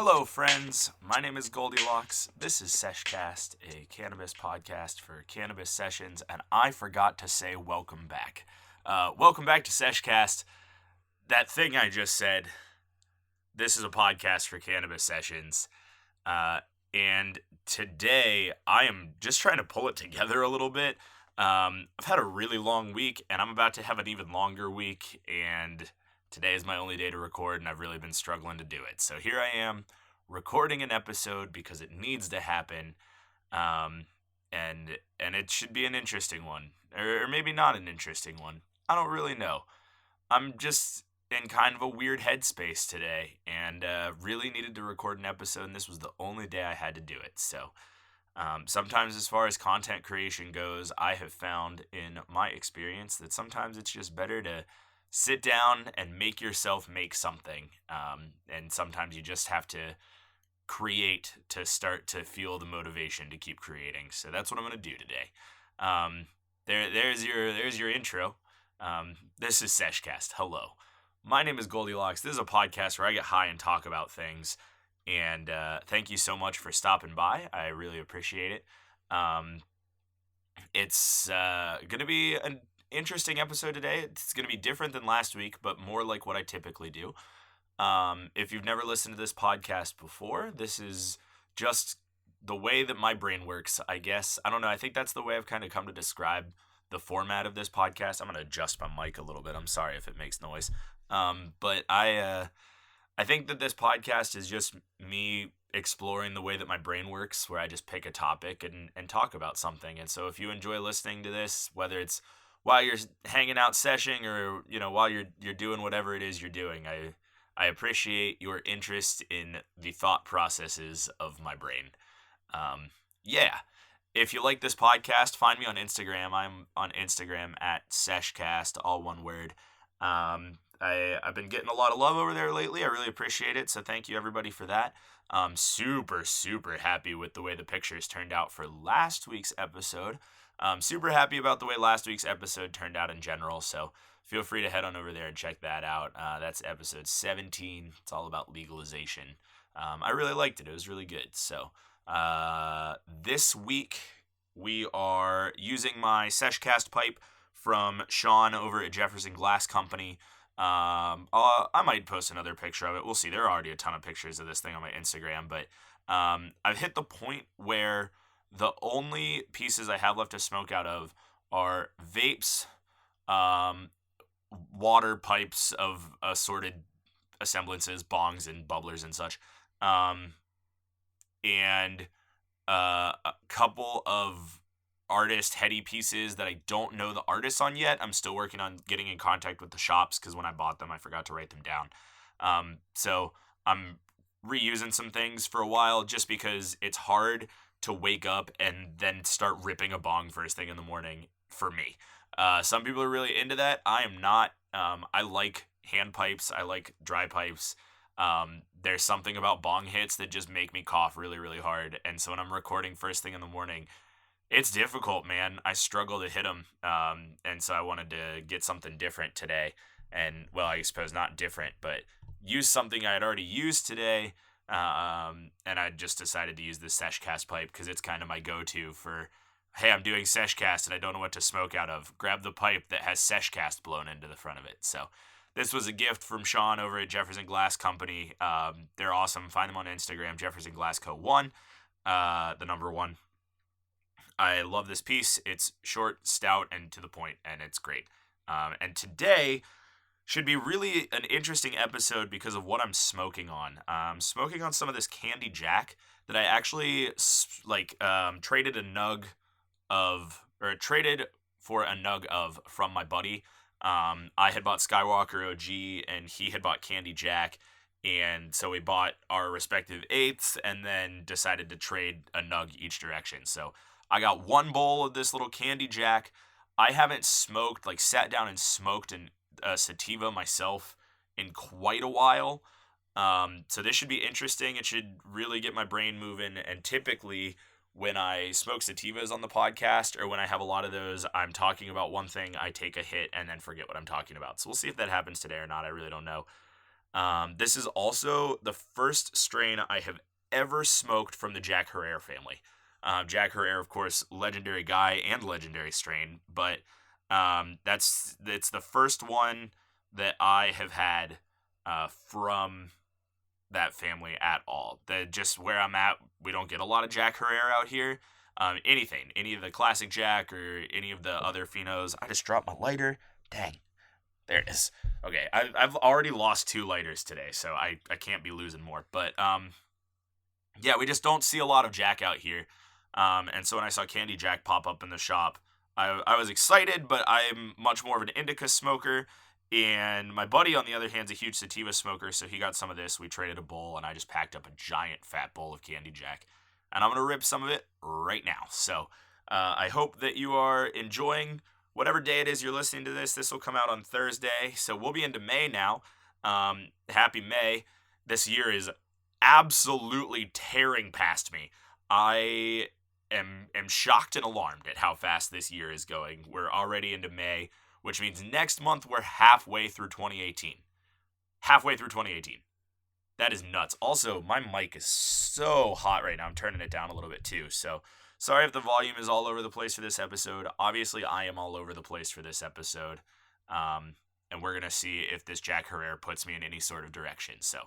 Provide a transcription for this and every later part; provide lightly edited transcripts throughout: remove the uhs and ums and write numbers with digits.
Hello, friends. My name is GLDLX. This is Sesh Cast, a cannabis podcast for cannabis sessions, and I forgot to say welcome back. Welcome back to Sesh Cast. That thing I just said, this is a podcast for cannabis sessions, and today I am just trying to pull it together a little bit. I've had a really long week, and I'm about to have an even longer week, and today is my only day to record, and I've really been struggling to do it. So here I am, recording an episode because it needs to happen, and it should be an interesting one, or maybe not an interesting one. I don't really know. I'm just in kind of a weird headspace today, and really needed to record an episode, and this was the only day I had to do it. So sometimes, as far as content creation goes, I have found in my experience that sometimes it's just better to sit down and make yourself make something. And sometimes you just have to create to start to feel the motivation to keep creating. So that's what I'm going to do today. There's your intro. This is Sesh Cast. Hello. My name is GLDLX. This is a podcast where I get high and talk about things. And thank you so much for stopping by. I really appreciate it. It's going to be an interesting episode today. It's going to be different than last week, but more like what I typically do. If you've never listened to this podcast before, this is just the way that my brain works, I guess. I don't know. I think that's the way I've kind of come to describe the format of this podcast. I'm going to adjust my mic a little bit. I'm sorry if it makes noise. But I think that this podcast is just me exploring the way that my brain works, where I just pick a topic and talk about something. And so if you enjoy listening to this, whether it's while you're hanging out seshing or, while you're doing whatever it is you're doing, I appreciate your interest in the thought processes of my brain. Yeah. If you like this podcast, find me on Instagram. I'm on Instagram at SeshCast, all one word. I've been getting a lot of love over there lately. I really appreciate it. So thank you everybody for that. I'm super, super happy with the way the pictures turned out for last week's episode. I'm super happy about the way last week's episode turned out in general, so feel free to head on over there and check that out. That's episode 17. It's all about legalization. I really liked it. It was really good. So this week we are using my Sesh Cast pipe from Sean over at Jefferson Glass Company. I might post another picture of it. We'll see. There are already a ton of pictures of this thing on my Instagram, but I've hit the point where the only pieces I have left to smoke out of are vapes, water pipes of assorted assemblances, bongs and bubblers and such, and a couple of artist heady pieces that I don't know the artists on yet. I'm still working on getting in contact with the shops because when I bought them, I forgot to write them down. So I'm reusing some things for a while just because it's hard to wake up and then start ripping a bong first thing in the morning for me. Some people are really into that. I am not. I like hand pipes. I like dry pipes. There's something about bong hits that just make me cough really, really hard. And so when I'm recording first thing in the morning, it's difficult, man. I struggle to hit them. And so I wanted to get something different today. And, well, I suppose not different, but use something I had already used today. And I just decided to use the Sesh Cast pipe because it's kind of my go-to for, hey, I'm doing Sesh Cast and I don't know what to smoke out of. Grab the pipe that has Sesh Cast blown into the front of it. So this was a gift from Sean over at Jefferson Glass Company. They're awesome. Find them on Instagram, Jefferson Glass Co. 1, the number 1. I love this piece. It's short, stout, and to the point, and it's great. And today should be really an interesting episode because of what I'm smoking on. I'm smoking on some of this Candy Jack that I actually traded for a nug of from my buddy. I had bought Skywalker OG and he had bought Candy Jack, and so we bought our respective eighths and then decided to trade a nug each direction. So I got one bowl of this little Candy Jack. I haven't sat down and smoked a sativa myself in quite a while. So this should be interesting. It should really get my brain moving. And typically when I smoke sativas on the podcast, or when I have a lot of those, I'm talking about one thing, I take a hit and then forget what I'm talking about. So we'll see if that happens today or not. I really don't know. This is also the first strain I have ever smoked from the Jack Herrera family. Jack Herrera, of course, legendary guy and legendary strain, but it's the first one that I have had from that family at all. Just where I'm at, we don't get a lot of Jack Herrera out here. Any of the classic Jack or any of the other phenos. I just dropped my lighter. Dang. There it is. Okay, I've already lost 2 lighters today, so I can't be losing more. But yeah, we just don't see a lot of Jack out here. And so when I saw Candy Jack pop up in the shop, I was excited, but I'm much more of an indica smoker. And my buddy, on the other hand, is a huge sativa smoker, so he got some of this. We traded a bowl, and I just packed up a giant fat bowl of Candy Jack. And I'm going to rip some of it right now. So I hope that you are enjoying whatever day it is you're listening to this. This will come out on Thursday, so we'll be into May now. Happy May. This year is absolutely tearing past me. I am shocked and alarmed at how fast this year is going. We're already into May, which means next month we're halfway through 2018. Halfway through 2018. That is nuts. Also, my mic is so hot right now. I'm turning it down a little bit too. So, sorry if the volume is all over the place for this episode. Obviously, I am all over the place for this episode. And we're going to see if this Jack Herrera puts me in any sort of direction. So,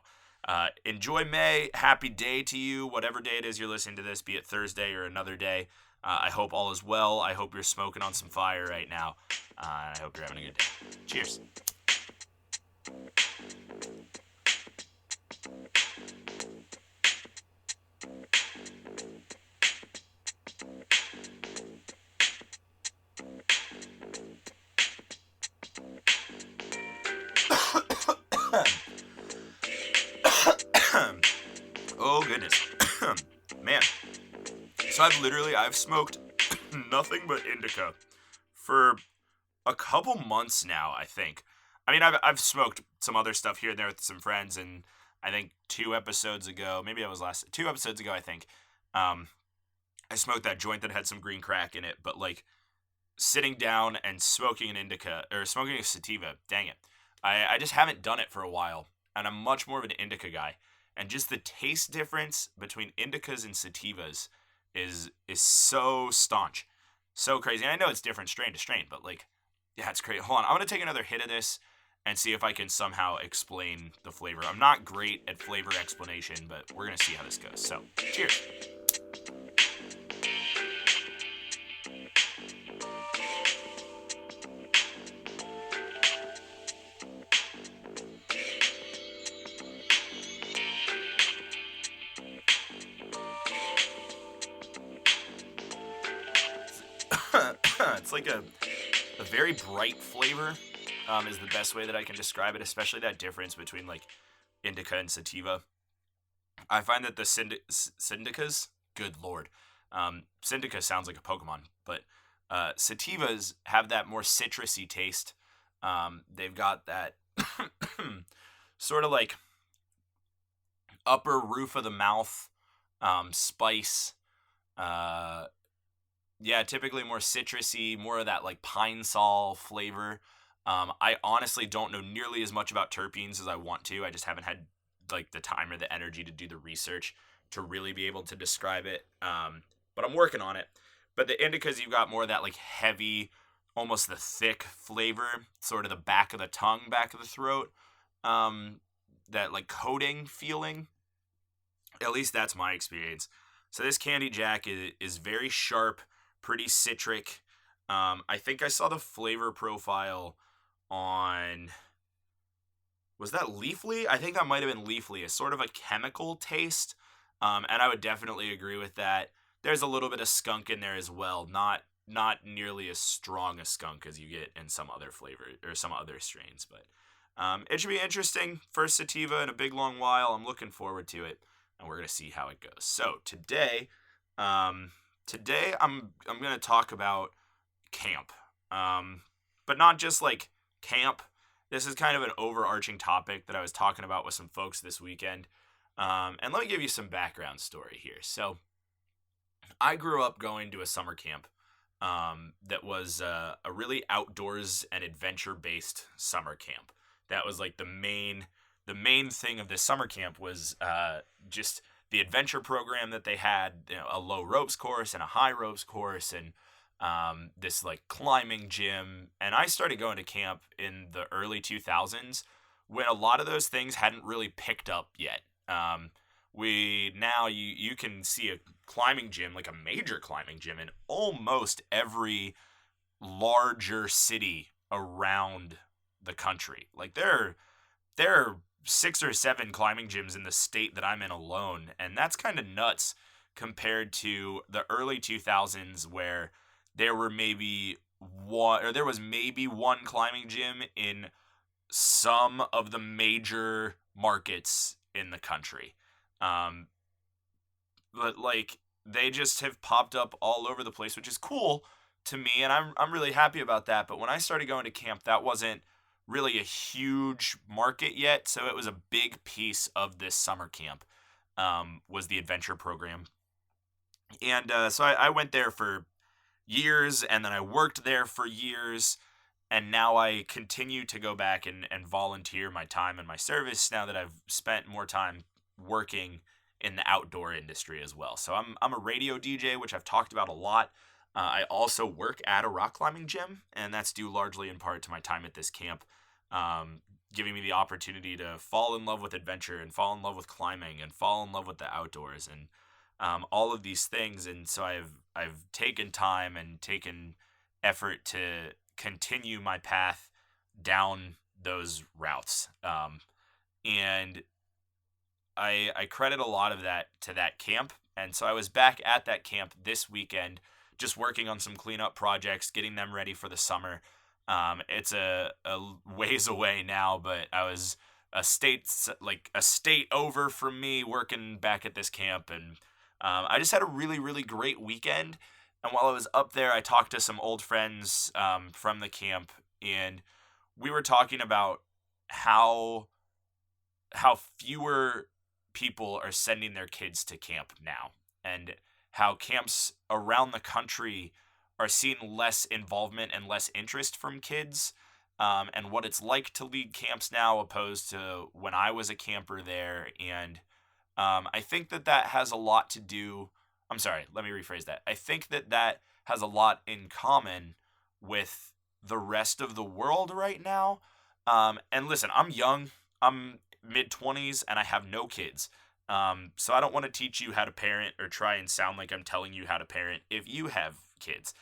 enjoy May. Happy day to you. Whatever day it is you're listening to this, be it Thursday or another day. I hope all is well. I hope you're smoking on some fire right now. I hope you're having a good day. Cheers. Oh, goodness. Man. So I've smoked nothing but indica for a couple months now, I think. I mean, I've smoked some other stuff here and there with some friends, and I think 2 episodes ago, maybe it was 2 episodes ago, I think, I smoked that joint that had some green crack in it, but like sitting down and smoking an indica, or smoking a sativa, dang it. I just haven't done it for a while, and I'm much more of an indica guy. And just the taste difference between indicas and sativas is so staunch. So crazy. And I know it's different strain to strain, but like, yeah, it's crazy. Hold on, I'm going to take another hit of this and see if I can somehow explain the flavor. I'm not great at flavor explanation, but we're going to see how this goes. So, cheers. It's like a very bright flavor, is the best way that I can describe it, especially that difference between like indica and sativa. I find that the syndicas, good lord, syndica sounds like a Pokemon, but sativas have that more citrusy taste. They've got that sort of like upper roof of the mouth spice. Yeah, typically more citrusy, more of that like pine sol flavor. I honestly don't know nearly as much about terpenes as I want to. I just haven't had like the time or the energy to do the research to really be able to describe it. But I'm working on it. But the indicas, you've got more of that like heavy, almost the thick flavor, sort of the back of the tongue, back of the throat. That like coating feeling. At least that's my experience. So this Candy Jack is very sharp, pretty citric. I think I saw the flavor profile on, was that Leafly? I think that might have been Leafly. It's sort of a chemical taste, and I would definitely agree with that. There's a little bit of skunk in there as well. Not nearly as strong a skunk as you get in some other flavor or some other strains, but it should be interesting. First sativa in a big long while. I'm looking forward to it, and we're gonna see how it goes. So today I'm gonna talk about camp, but not just like camp. This is kind of an overarching topic that I was talking about with some folks this weekend, and let me give you some background story here. So I grew up going to a summer camp that was a really outdoors and adventure based summer camp. That was like the main the main thing of this summer camp was just the adventure program that they had, a low ropes course and a high ropes course, and this like climbing gym. And I started going to camp in the early 2000s when a lot of those things hadn't really picked up yet. You can see a climbing gym, like a major climbing gym, in almost every larger city around the country. Like there are 6 or 7 climbing gyms in the state that I'm in alone, and that's kind of nuts compared to the early 2000s where there was maybe one climbing gym in some of the major markets in the country. But like they just have popped up all over the place, which is cool to me, and I'm really happy about that. But when I started going to camp, that wasn't really a huge market yet, so it was a big piece of this summer camp. Was the adventure program, and so I went there for years, and then I worked there for years, and now I continue to go back and volunteer my time and my service now that I've spent more time working in the outdoor industry as well. So I'm a radio DJ, which I've talked about a lot. I also work at a rock climbing gym, and that's due largely in part to my time at this camp, giving me the opportunity to fall in love with adventure and fall in love with climbing and fall in love with the outdoors and all of these things. And so I've taken time and taken effort to continue my path down those routes. And I credit a lot of that to that camp. And so I was back at that camp this weekend, just working on some cleanup projects, getting them ready for the summer. It's a ways away now, but I was a state over from me working back at this camp, and I just had a really, really great weekend. And while I was up there, I talked to some old friends from the camp, and we were talking about how fewer people are sending their kids to camp now, and how camps around the country are seeing less involvement and less interest from kids, and what it's like to lead camps now opposed to when I was a camper there. And I think that has a lot to do. I'm sorry, let me rephrase that. I think that has a lot in common with the rest of the world right now. And listen, I'm young. I'm mid-20s, and I have no kids. So I don't want to teach you how to parent or try and sound like I'm telling you how to parent if you have kids.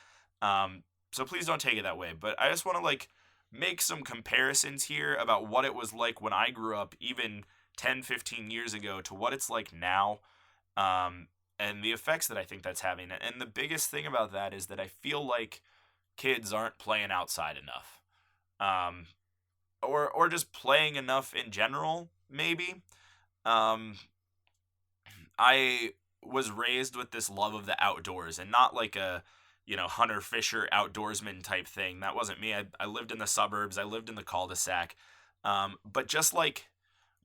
So please don't take it that way. But I just want to make some comparisons here about what it was like when I grew up, even 10, 15 years ago, to what it's like now, and the effects that I think that's having. And the biggest thing about that is that I feel like kids aren't playing outside enough, or just playing enough in general, maybe. I was raised with this love of the outdoors, and not like a hunter fisher outdoorsman type thing. That wasn't me. I lived in the suburbs. I lived in the cul-de-sac. But just like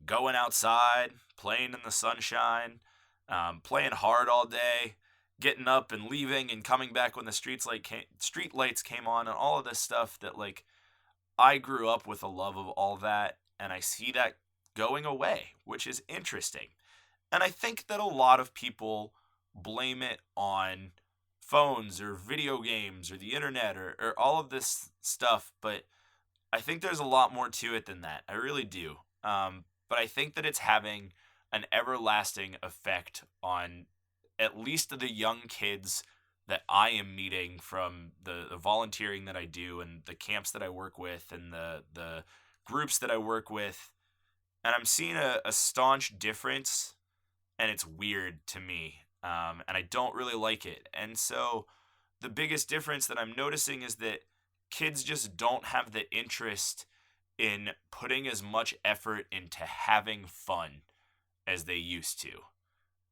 going outside, playing in the sunshine, playing hard all day, getting up and leaving and coming back when the street lights came on, and all of this stuff that I grew up with a love of all that, and I see that going away, which is interesting. And I think that a lot of people blame it on phones or video games or the internet or all of this stuff, but I think there's a lot more to it than that. I really do. But I think that it's having an everlasting effect on at least the young kids that I am meeting from the volunteering that I do and the camps that I work with and the groups that I work with. And I'm seeing a staunch difference, and it's weird to me. And I don't really like it. And so the biggest difference that I'm noticing is that kids just don't have the interest in putting as much effort into having fun as they used to.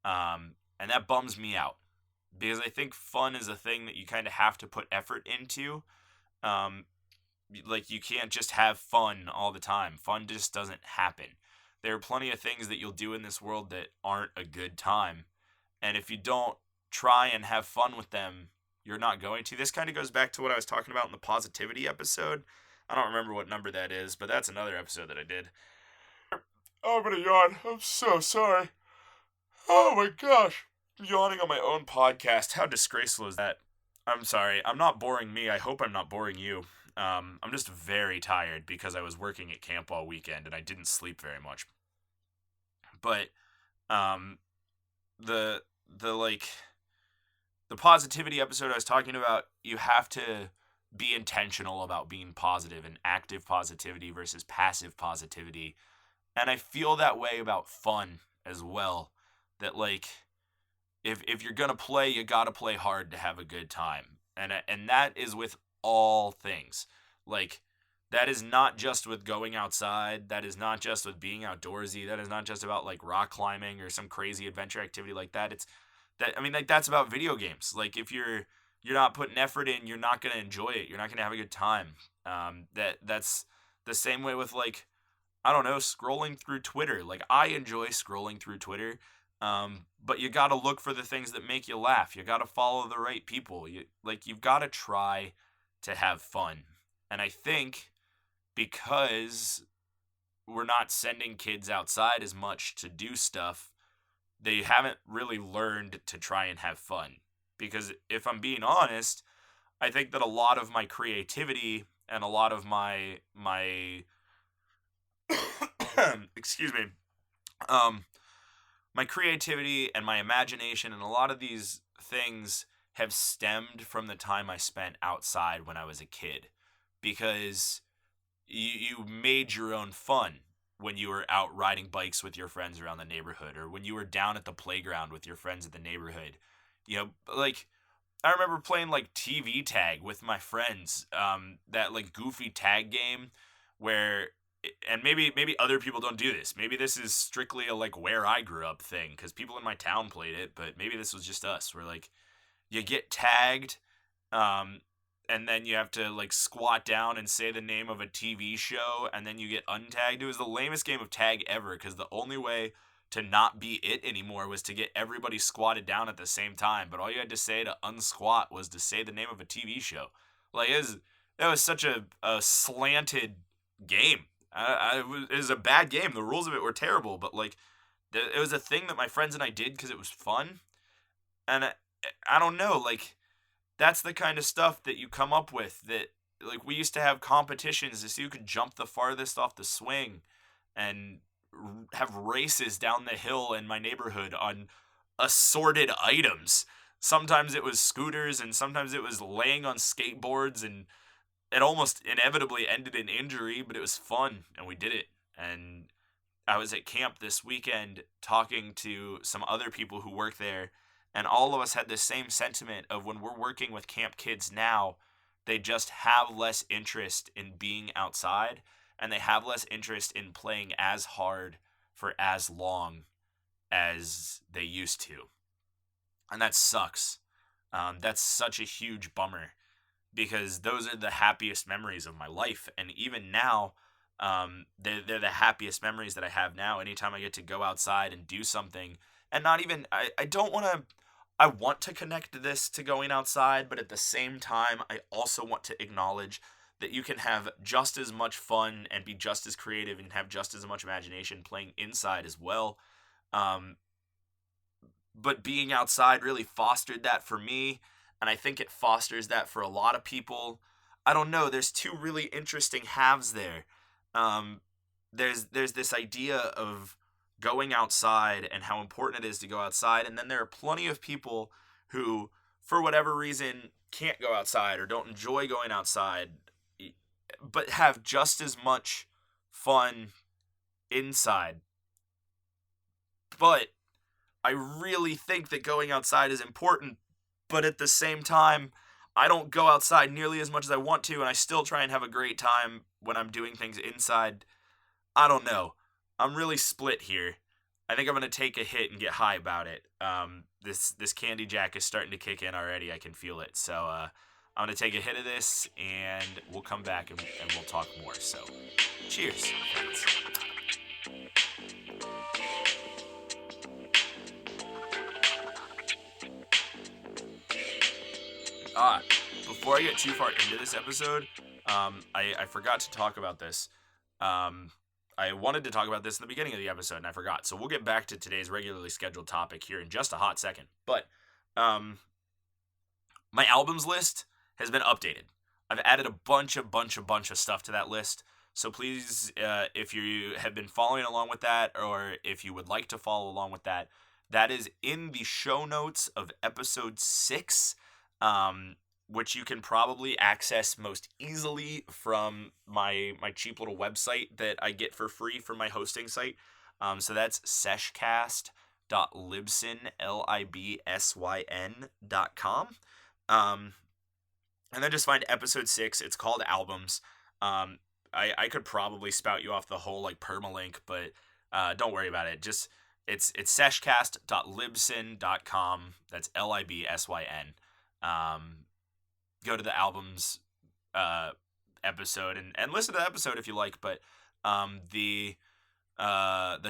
And that bums me out, because I think fun is a thing that you kind of have to put effort into. You can't just have fun all the time. Fun just doesn't happen. There are plenty of things that you'll do in this world that aren't a good time. And if you don't try and have fun with them, you're not going to. This kind of goes back to what I was talking about in the positivity episode. I don't remember what number that is, but that's another episode that I did. Oh, I'm gonna yawn. I'm so sorry. Oh my gosh. Yawning on my own podcast. How disgraceful is that? I'm sorry. I'm not boring me. I hope I'm not boring you. I'm just very tired because I was working at camp all weekend and I didn't sleep very much. But um the the like the positivity episode I was talking about, you have to be intentional about being positive and active positivity versus passive positivity. And I feel that way about fun as well. That if you're gonna play, you gotta play hard to have a good time, and that is with all things. Like that is not just with going outside. That is not just with being outdoorsy. That is not just about like rock climbing or some crazy adventure activity like that. It's that I mean like that's about video games. Like if you're not putting effort in, you're not gonna enjoy it. You're not gonna have a good time. That's the same way with like I don't know, scrolling through Twitter. Like I enjoy scrolling through Twitter, but you got to look for the things that make you laugh. You got to follow the right people. You've got to try to have fun. And I think because we're not sending kids outside as much to do stuff, they haven't really learned to try and have fun. Because if I'm being honest, I think that a lot of my creativity and a lot of my excuse me, um, my creativity and my imagination and a lot of these things have stemmed from the time I spent outside when I was a kid, because you made your own fun when you were out riding bikes with your friends around the neighborhood, or when you were down at the playground with your friends at the neighborhood. You know, like I remember playing like TV tag with my friends. That like goofy tag game where, and maybe other people don't do this. Maybe this is strictly a like where I grew up thing because people in my town played it, but maybe this was just us. Where like you get tagged, um, and then you have to like squat down and say the name of a TV show, and then you get untagged. It was the lamest game of tag ever because the only way to not be it anymore was to get everybody squatted down at the same time. But all you had to say to unsquat was to say the name of a TV show. Like that was such a slanted game. It was a bad game. The rules of it were terrible, but like it was a thing that my friends and I did because it was fun. And I don't know, like that's the kind of stuff that you come up with. That like we used to have competitions to see who could jump the farthest off the swing, and have races down the hill in my neighborhood on assorted items. Sometimes it was scooters, and sometimes it was laying on skateboards, and it almost inevitably ended in injury, but it was fun and we did it. And I was at camp this weekend talking to some other people who work there, and all of us had the same sentiment of when we're working with camp kids now, they just have less interest in being outside, and they have less interest in playing as hard for as long as they used to. And that sucks. That's such a huge bummer because those are the happiest memories of my life. And even now, they're the happiest memories that I have now. Anytime I get to go outside and do something, and not even, I don't want to, I want to connect this to going outside, but at the same time, I also want to acknowledge that you can have just as much fun and be just as creative and have just as much imagination playing inside as well. Um, but being outside really fostered that for me, and I think it fosters that for a lot of people. I don't know. There's two really interesting halves there. Um, there's this idea of going outside and how important it is to go outside, and then there are plenty of people who, for whatever reason, can't go outside or don't enjoy going outside, but have just as much fun inside. But I really think that going outside is important, but at the same time, I don't go outside nearly as much as I want to, and I still try and have a great time when I'm doing things inside. I don't know. I'm really split here. I think I'm gonna take a hit and get high about it. This candy jack is starting to kick in already. I can feel it. So I'm gonna take a hit of this, and we'll come back and we'll talk more. So, cheers, friends. Before I get too far into this episode, I forgot to talk about this. I wanted to talk about this in the beginning of the episode and I forgot. So we'll get back to today's regularly scheduled topic here in just a hot second. But my albums list has been updated. I've added a bunch of stuff to that list. So please, if you have been following along with that, or if you would like to follow along with that, that is in the show notes of episode 6, which you can probably access most easily from my cheap little website that I get for free from my hosting site. So that's seshcast.libsyn.com. And then just find episode 6. It's called Albums. I could probably spout you off the whole like permalink, but don't worry about it. Just it's seshcast.libsyn.com. That's LIBSYN. Go to the albums episode and listen to the episode if you like. But the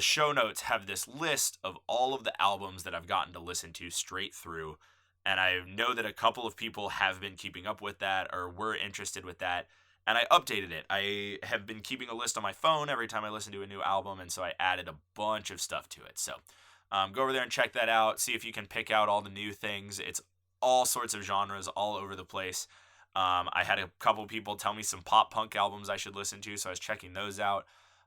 show notes have this list of all of the albums that I've gotten to listen to straight through. And I know that a couple of people have been keeping up with that or were interested with that. And I updated it. I have been keeping a list on my phone every time I listen to a new album. And so I added a bunch of stuff to it. So go over there and check that out. See if you can pick out all the new things. It's all sorts of genres all over the place. I had a couple people tell me some pop punk albums I should listen to. So I was checking those out.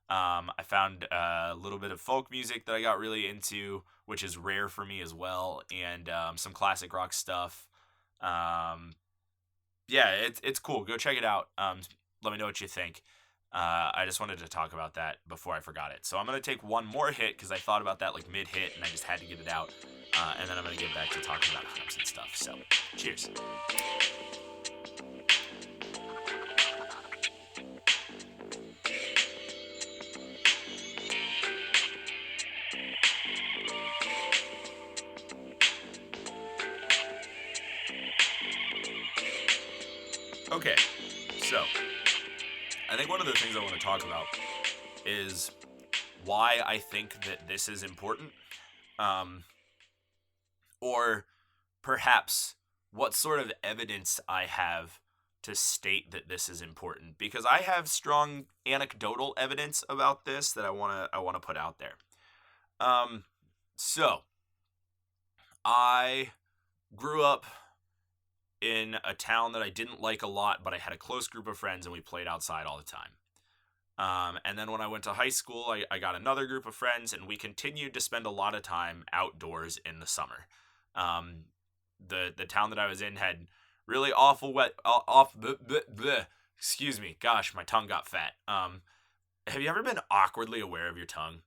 I found a little bit of folk music that I got really into, which is rare for me as well, and some classic rock stuff. Yeah, it's cool. Go check it out. Let me know what you think. I just wanted to talk about that before I forgot it. So I'm going to take one more hit because I thought about that like mid-hit, and I just had to get it out. And then I'm going to get back to talking about hookups and stuff. So, cheers. Okay, so I think one of the things I want to talk about is why I think that this is important, or perhaps what sort of evidence I have to state that this is important, because I have strong anecdotal evidence about this that I want to put out there. So I grew up in a town that I didn't like a lot, but I had a close group of friends and we played outside all the time. And then when I went to high school, I got another group of friends and we continued to spend a lot of time outdoors in the summer. The town that I was in had really awful excuse me, gosh, my tongue got fat. Have you ever been awkwardly aware of your tongue?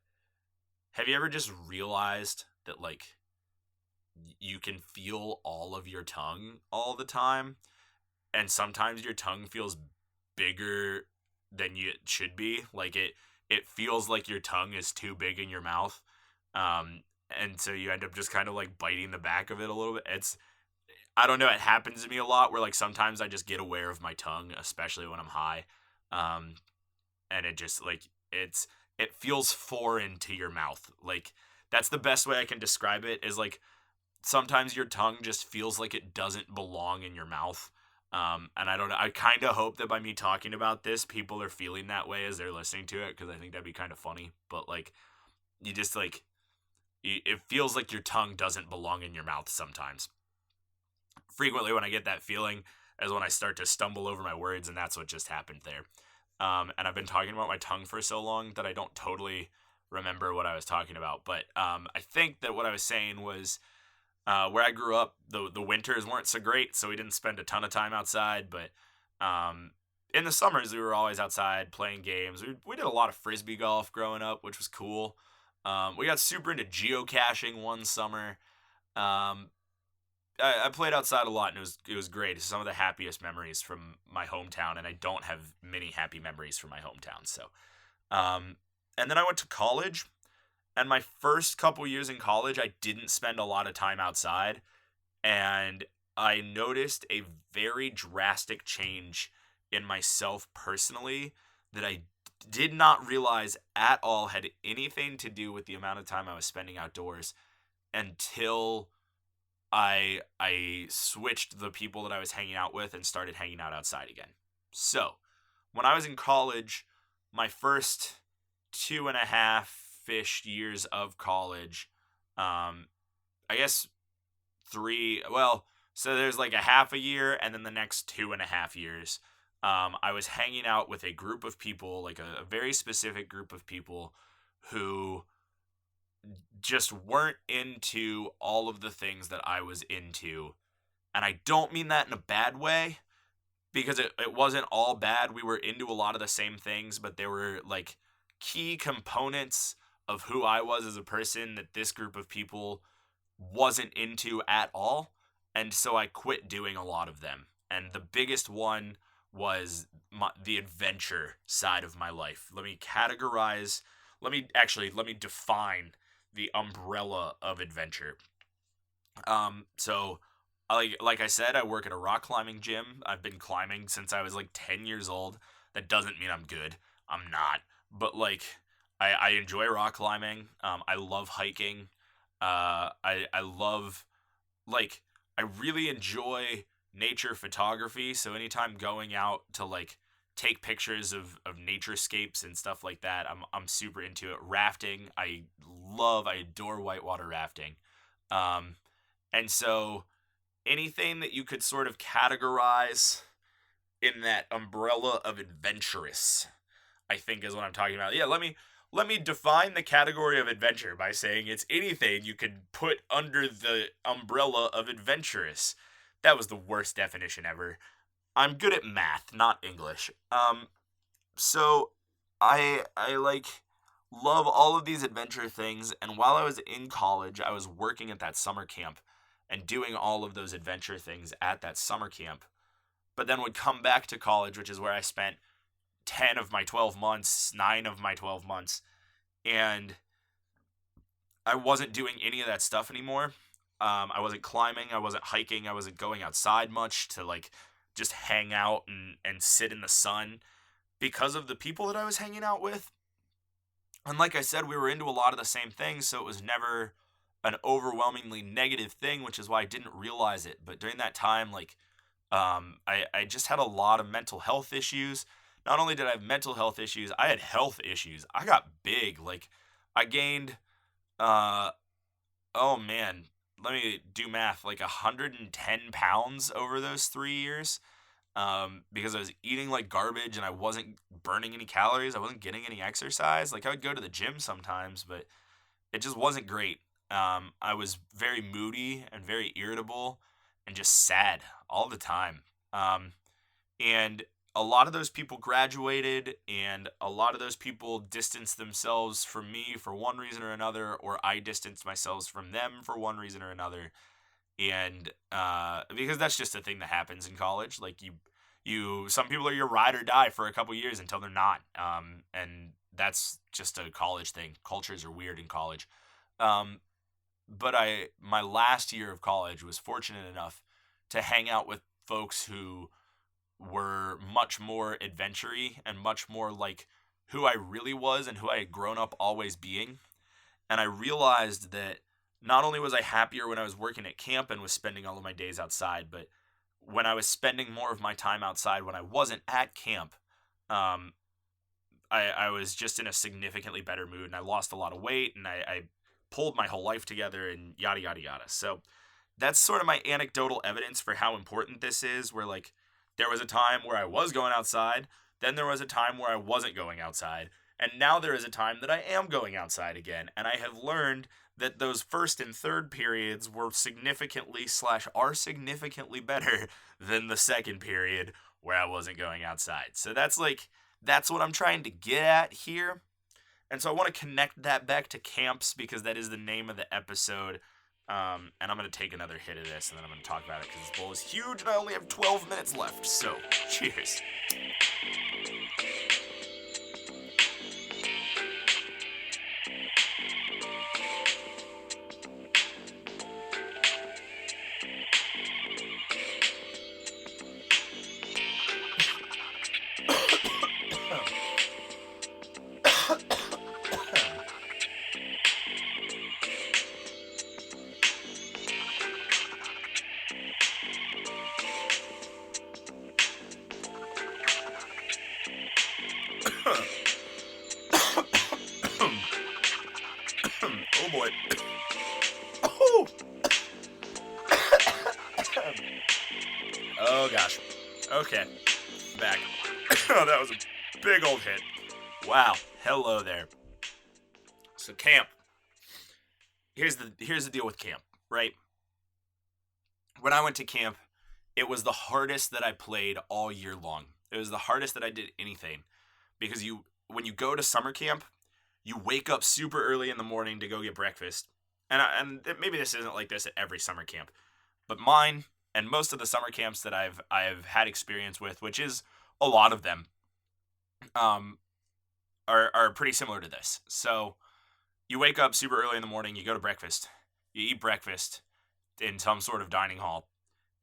Have you ever just realized that like you can feel all of your tongue all the time, and sometimes your tongue feels bigger than it should be? Like it feels like your tongue is too big in your mouth, and so you end up just kind of like biting the back of it a little bit. I don't know, it happens to me a lot where like sometimes I just get aware of my tongue, especially when I'm high, and it just like it feels foreign to your mouth. Like that's the best way I can describe it, is like sometimes your tongue just feels like it doesn't belong in your mouth. And I don't know, I kind of hope that by me talking about this, people are feeling that way as they're listening to it, because I think that'd be kind of funny. But like, you just like, it feels like your tongue doesn't belong in your mouth sometimes. Frequently when I get that feeling is when I start to stumble over my words, and that's what just happened there. And I've been talking about my tongue for so long that I don't totally remember what I was talking about. But I think that what I was saying was, where I grew up, the winters weren't so great, so we didn't spend a ton of time outside. But in the summers, we were always outside playing games. We did a lot of frisbee golf growing up, which was cool. We got super into geocaching one summer. I played outside a lot, and it was great. It's some of the happiest memories from my hometown, and I don't have many happy memories from my hometown. So, and then I went to college. And my first couple years in college, I didn't spend a lot of time outside, and I noticed a very drastic change in myself personally that I did not realize at all had anything to do with the amount of time I was spending outdoors until I switched the people that I was hanging out with and started hanging out outside again. So, when I was in college, my first 2.5-ish years of college, I guess so there's like a half a year, and then the next 2.5 years, I was hanging out with a group of people, like a very specific group of people who just weren't into all of the things that I was into. And I don't mean that in a bad way, because it wasn't all bad. We were into a lot of the same things, but there were like key components of who I was as a person that this group of people wasn't into at all. And so I quit doing a lot of them. And the biggest one was the adventure side of my life. Let me define the umbrella of adventure. So like I said, I work at a rock climbing gym. I've been climbing since I was like 10 years old. That doesn't mean I'm good. I'm not. But like, I enjoy rock climbing. I love hiking. I love, like, I really enjoy nature photography. So anytime going out to like take pictures of naturescapes and stuff like that, I'm super into it. Rafting, I adore whitewater rafting. And so anything that you could sort of categorize in that umbrella of adventurous, I think is what I'm talking about. Yeah, let me define the category of adventure by saying it's anything you could put under the umbrella of adventurous. That was the worst definition ever. I'm good at math, not English. So I like love all of these adventure things, and while I was in college, I was working at that summer camp and doing all of those adventure things at that summer camp. But then would come back to college, which is where I spent 10 of my 12 months, 9 of my 12 months, and I wasn't doing any of that stuff anymore. I wasn't climbing, I wasn't hiking, I wasn't going outside much to like just hang out and sit in the sun because of the people that I was hanging out with. And like I said, we were into a lot of the same things, so it was never an overwhelmingly negative thing, which is why I didn't realize it. But during that time, like, I just had a lot of mental health issues. Not only did I have mental health issues, I had health issues. I got big. Like, I gained, oh man, let me do math, like 110 pounds over those 3 years. Because I was eating like garbage and I wasn't burning any calories. I wasn't getting any exercise. Like, I would go to the gym sometimes, but it just wasn't great. I was very moody and very irritable and just sad all the time. And a lot of those people graduated, and a lot of those people distanced themselves from me for one reason or another, or I distanced myself from them for one reason or another. And because that's just a thing that happens in college. Like, some people are your ride or die for a couple years until they're not. And that's just a college thing. Cultures are weird in college. But my last year of college was fortunate enough to hang out with folks who were much more adventure-y and much more like who I really was and who I had grown up always being. And I realized that not only was I happier when I was working at camp and was spending all of my days outside, but when I was spending more of my time outside when I wasn't at camp, I was just in a significantly better mood, and I lost a lot of weight, and I pulled my whole life together, and yada, yada, yada. So that's sort of my anecdotal evidence for how important this is, where like there was a time where I was going outside, then there was a time where I wasn't going outside, and now there is a time that I am going outside again, and I have learned that those first and third periods were are significantly better than the second period where I wasn't going outside. So that's what I'm trying to get at here. And so I want to connect that back to camps because that is the name of the episode. And I'm going to take another hit of this and then I'm going to talk about it because this bowl is huge and I only have 12 minutes left. So, cheers. boy. Oh. Oh gosh. Okay. Back. Oh, that was a big old hit. Wow. Hello there. So camp. Here's the deal with camp, right? When I went to camp, it was the hardest that I played all year long. It was the hardest that I did anything because when you go to summer camp, you wake up super early in the morning to go get breakfast. And maybe this isn't like this at every summer camp, but mine and most of the summer camps that I've had experience with, which is a lot of them, are pretty similar to this. So you wake up super early in the morning, you go to breakfast, you eat breakfast in some sort of dining hall,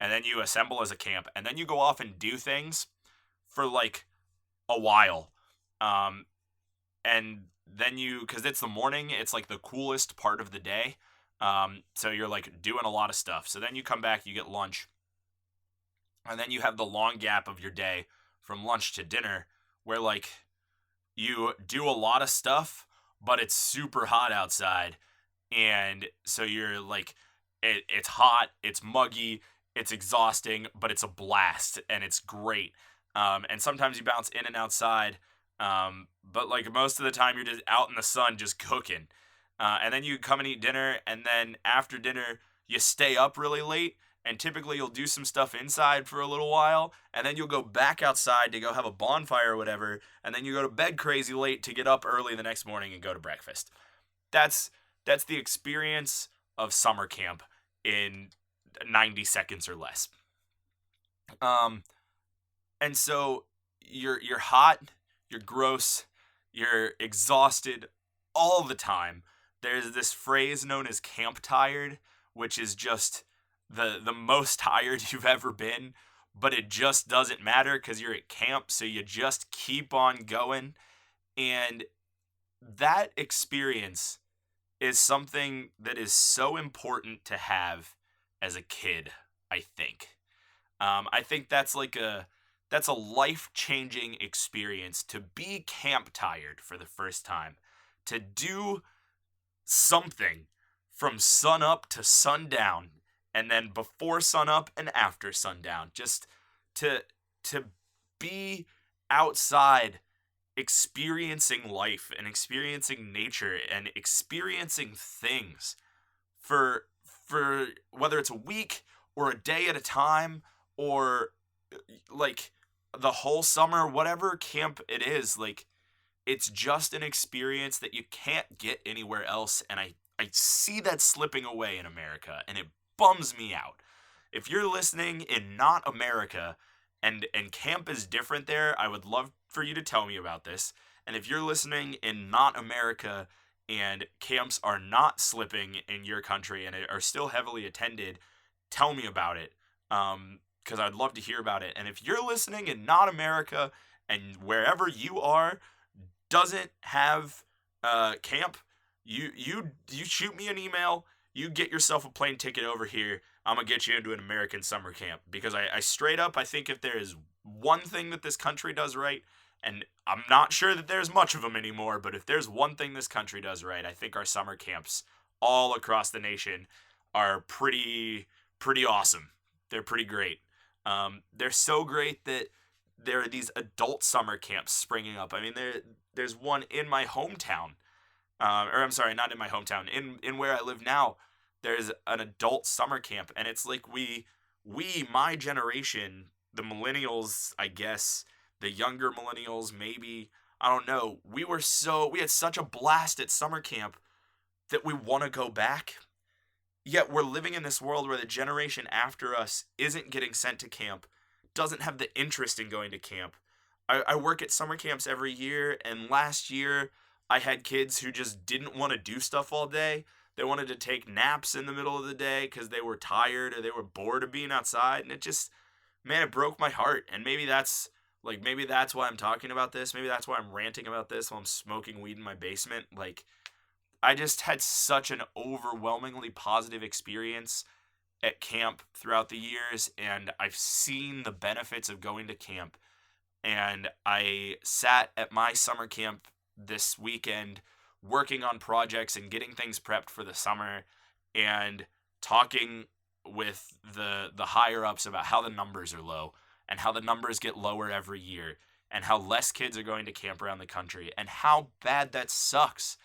and then you assemble as a camp, and then you go off and do things for like a while. And then because it's the morning, it's like the coolest part of the day. So you're like doing a lot of stuff. So then you come back, you get lunch, and then you have the long gap of your day from lunch to dinner where like you do a lot of stuff, but it's super hot outside. And so you're like, it's hot, it's muggy, it's exhausting, but it's a blast and it's great. And sometimes you bounce in and outside. But like most of the time you're just out in the sun just cooking. And then you come and eat dinner, and then after dinner you stay up really late, and typically you'll do some stuff inside for a little while, and then you'll go back outside to go have a bonfire or whatever, and then you go to bed crazy late to get up early the next morning and go to breakfast. That's the experience of summer camp in 90 seconds or less. And so you're hot, you're gross, you're exhausted all the time. There's this phrase known as camp tired, which is just the most tired you've ever been, but it just doesn't matter because you're at camp, so you just keep on going. And that experience is something that is so important to have as a kid, I think. I think that's a life-changing experience to be camp tired for the first time, to do something from sun up to sundown, and then before sun up and after sundown, just to be outside experiencing life and experiencing nature and experiencing things for whether it's a week or a day at a time or like the whole summer, whatever camp it is. Like, it's just an experience that you can't get anywhere else, and I see that slipping away in America, and it bums me out. If you're listening in not America and camp is different there, I would love for you to tell me about this. And if you're listening in not America and camps are not slipping in your country and are still heavily attended, tell me about it, because I'd love to hear about it. And if you're listening in not America and wherever you are doesn't have camp, you shoot me an email, you get yourself a plane ticket over here. I'm going to get you into an American summer camp, because I straight up, I think if there is one thing that this country does right, and I'm not sure that there's much of them anymore, but if there's one thing this country does right, I think our summer camps all across the nation are pretty awesome. They're pretty great. They're so great that there are these adult summer camps springing up. I mean, there's one in my hometown, or I'm sorry, not in my hometown, in where I live now. There's an adult summer camp, and it's like my generation, the millennials, I guess, the younger millennials, maybe, I don't know. We had such a blast at summer camp that we want to go back. Yet we're living in this world where the generation after us isn't getting sent to camp, doesn't have the interest in going to camp. I work at summer camps every year, and last year I had kids who just didn't want to do stuff all day. They wanted to take naps in the middle of the day because they were tired or they were bored of being outside, and it broke my heart. And maybe that's why I'm talking about this. Maybe that's why I'm ranting about this while I'm smoking weed in my basement. Like, I just had such an overwhelmingly positive experience at camp throughout the years, and I've seen the benefits of going to camp. And I sat at my summer camp this weekend working on projects and getting things prepped for the summer and talking with the higher ups about how the numbers are low and how the numbers get lower every year and how less kids are going to camp around the country and how bad that sucks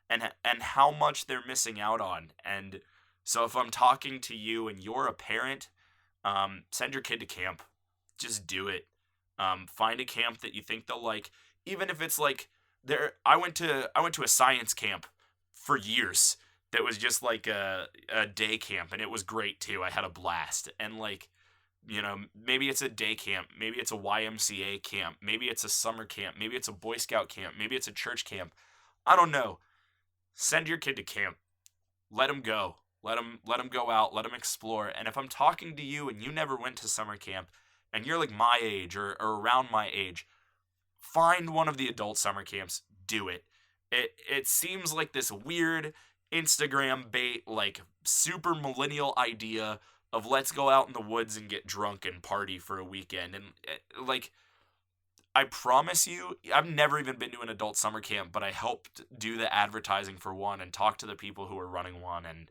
and how much they're missing out on. And so if I'm talking to you and you're a parent, send your kid to camp. Just do it. Find a camp that you think they'll like, even if it's like I went to a science camp for years that was just like a day camp, and it was great too. I had a blast. And like, maybe it's a day camp, maybe it's a YMCA camp, maybe it's a summer camp, maybe it's a Boy Scout camp, maybe it's a church camp. I don't know. Send your kid to camp. Let him go. Let him go out. Let him explore. And if I'm talking to you and you never went to summer camp and you're like my age or around my age, find one of the adult summer camps. Do it. It seems like this weird Instagram bait, like super millennial idea of let's go out in the woods and get drunk and party for a weekend. And like, I promise you, I've never even been to an adult summer camp, but I helped do the advertising for one and talk to the people who were running one. And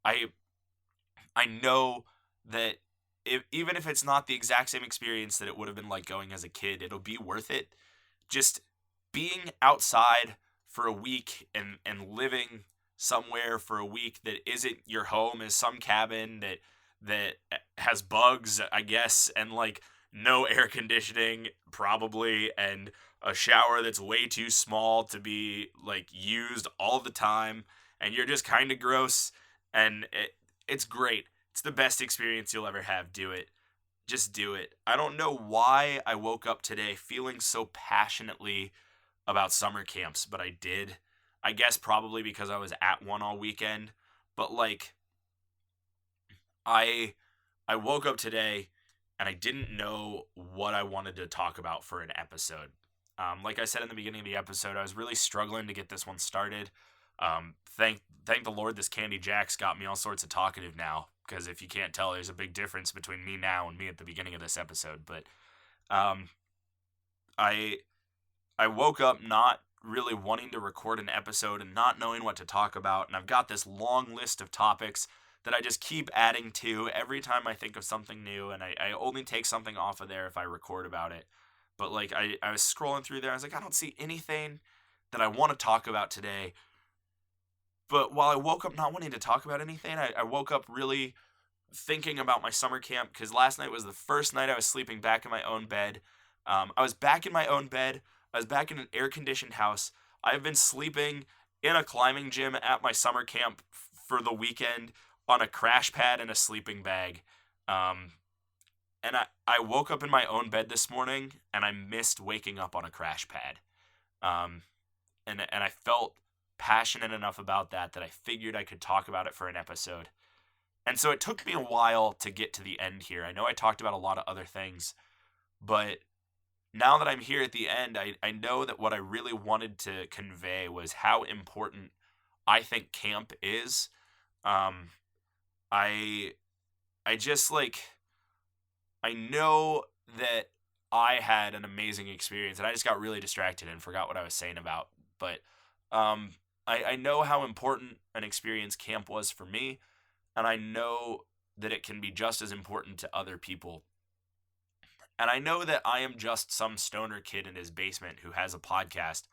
I know that even if it's not the exact same experience that it would have been like going as a kid, it'll be worth it. Just being outside for a week and living somewhere for a week that isn't your home, is some cabin that has bugs, I guess, and like no air conditioning probably, and a shower that's way too small to be like used all the time, and you're just kind of gross, and it's great. It's the best experience you'll ever have. Do it. Just do it. I don't know why I woke up today feeling so passionately about summer camps, but I did. I guess probably because I was at one all weekend, but like I woke up today and I didn't know what I wanted to talk about for an episode. Like I said in the beginning of the episode, I was really struggling to get this one started. Thank the Lord this Candy Jack's got me all sorts of talkative now, because if you can't tell, there's a big difference between me now and me at the beginning of this episode. But I woke up not really wanting to record an episode and not knowing what to talk about, and I've got this long list of topics that I just keep adding to every time I think of something new, and I only take something off of there if I record about it. But like I was scrolling through there, I was like, I don't see anything that I want to talk about today. But while I woke up not wanting to talk about anything, I woke up really thinking about my summer camp, because last night was the first night I was sleeping back in my own bed. I was back in my own bed. I was back in an air-conditioned house. I've been sleeping in a climbing gym at my summer camp for the weekend on a crash pad and a sleeping bag. And I woke up in my own bed this morning, and I missed waking up on a crash pad. And I felt passionate enough about that I figured I could talk about it for an episode. And so it took me a while to get to the end here. I know I talked about a lot of other things, but now that I'm here at the end, I know that what I really wanted to convey was how important I think camp is. I just like, I know that I had an amazing experience, and I just got really distracted and forgot what I was saying about. But I know how important an experience camp was for me, and I know that it can be just as important to other people. And I know that I am just some stoner kid in his basement who has a podcast,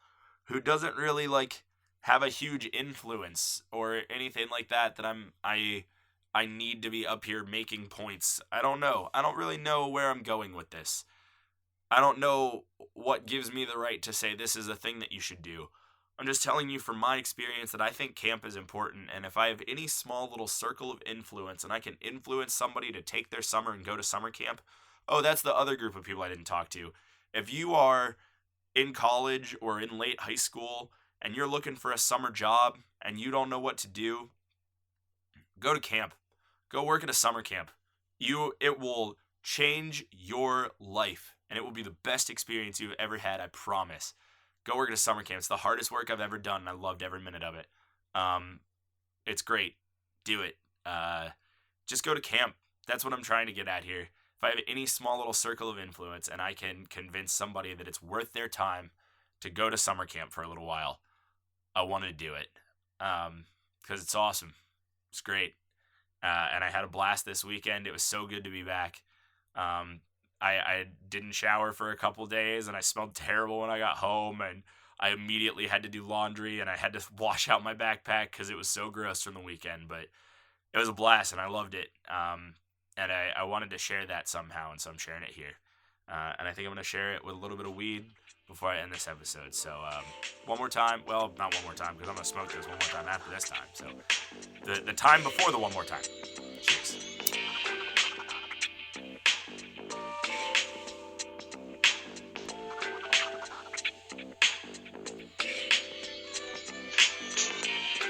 who doesn't really like have a huge influence or anything like that I need to be up here making points. I don't know. I don't really know where I'm going with this. I don't know what gives me the right to say this is a thing that you should do. I'm just telling you from my experience that I think camp is important, and if I have any small little circle of influence and I can influence somebody to take their summer and go to summer camp, oh, that's the other group of people I didn't talk to. If you are in college or in late high school and you're looking for a summer job and you don't know what to do, go to camp. Go work at a summer camp. It will change your life, and it will be the best experience you've ever had, I promise. Go work at a summer camp. It's the hardest work I've ever done, and I loved every minute of it. It's great. Do it. Just go to camp. That's what I'm trying to get at here. If I have any small little circle of influence and I can convince somebody that it's worth their time to go to summer camp for a little while, I want to do it because it's awesome. It's great. And I had a blast this weekend. It was so good to be back. I didn't shower for a couple days, and I smelled terrible when I got home, and I immediately had to do laundry, and I had to wash out my backpack because it was so gross from the weekend. But it was a blast, and I loved it. And I wanted to share that somehow, and so I'm sharing it here. And I think I'm going to share it with a little bit of weed before I end this episode. So one more time. Well, not one more time, because I'm going to smoke this one more time after this time. So the time before the one more time. Cheers.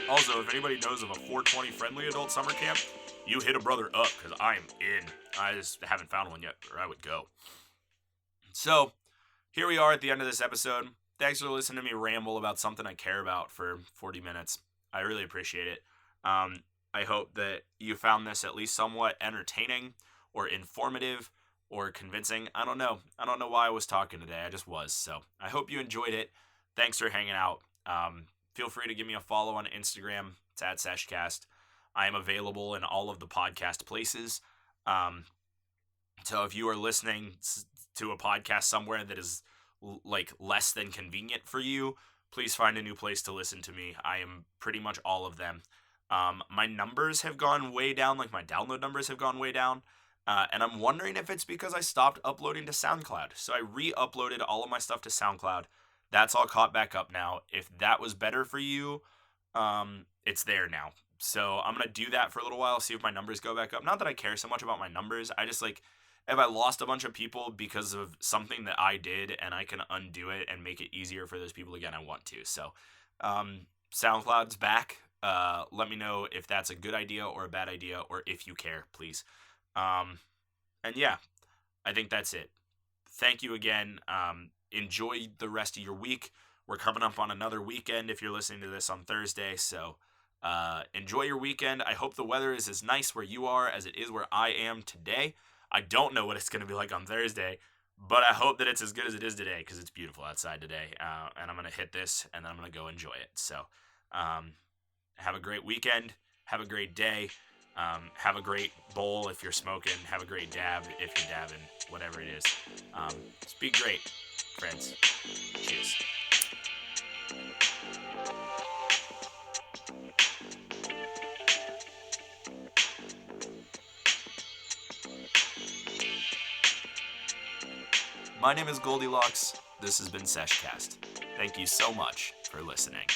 Also, if anybody knows of a 420 friendly adult summer camp, you hit a brother up, because I am in. I just haven't found one yet, or I would go. So, here we are at the end of this episode. Thanks for listening to me ramble about something I care about for 40 minutes. I really appreciate it. I hope that you found this at least somewhat entertaining or informative or convincing. I don't know. I don't know why I was talking today. I just was. So, I hope you enjoyed it. Thanks for hanging out. Feel free to give me a follow on Instagram. It's at Sesh Cast. I am available in all of the podcast places. So if you are listening to a podcast somewhere that is like less than convenient for you, please find a new place to listen to me. I am pretty much all of them. My numbers have gone way down, like my download numbers have gone way down. And I'm wondering if it's because I stopped uploading to SoundCloud. So I re-uploaded all of my stuff to SoundCloud. That's all caught back up now. If that was better for you, it's there now. So I'm going to do that for a little while, see if my numbers go back up. Not that I care so much about my numbers. I just if I lost a bunch of people because of something that I did and I can undo it and make it easier for those people again, I want to. So SoundCloud's back. Let me know if that's a good idea or a bad idea, or if you care, please. And yeah, I think that's it. Thank you again. Enjoy the rest of your week. We're coming up on another weekend if you're listening to this on Thursday. So enjoy your weekend. I hope the weather is as nice where you are as it is where I am today. I don't know what it's going to be like on Thursday, but I hope that it's as good as it is today because it's beautiful outside today. And I'm going to hit this and then I'm going to go enjoy it. So have a great weekend. Have a great day. Have a great bowl if you're smoking. Have a great dab if you're dabbing. Whatever it is. Just be great, friends. Cheers. My name is GLDLX. This has been Sesh Cast. Thank you so much for listening.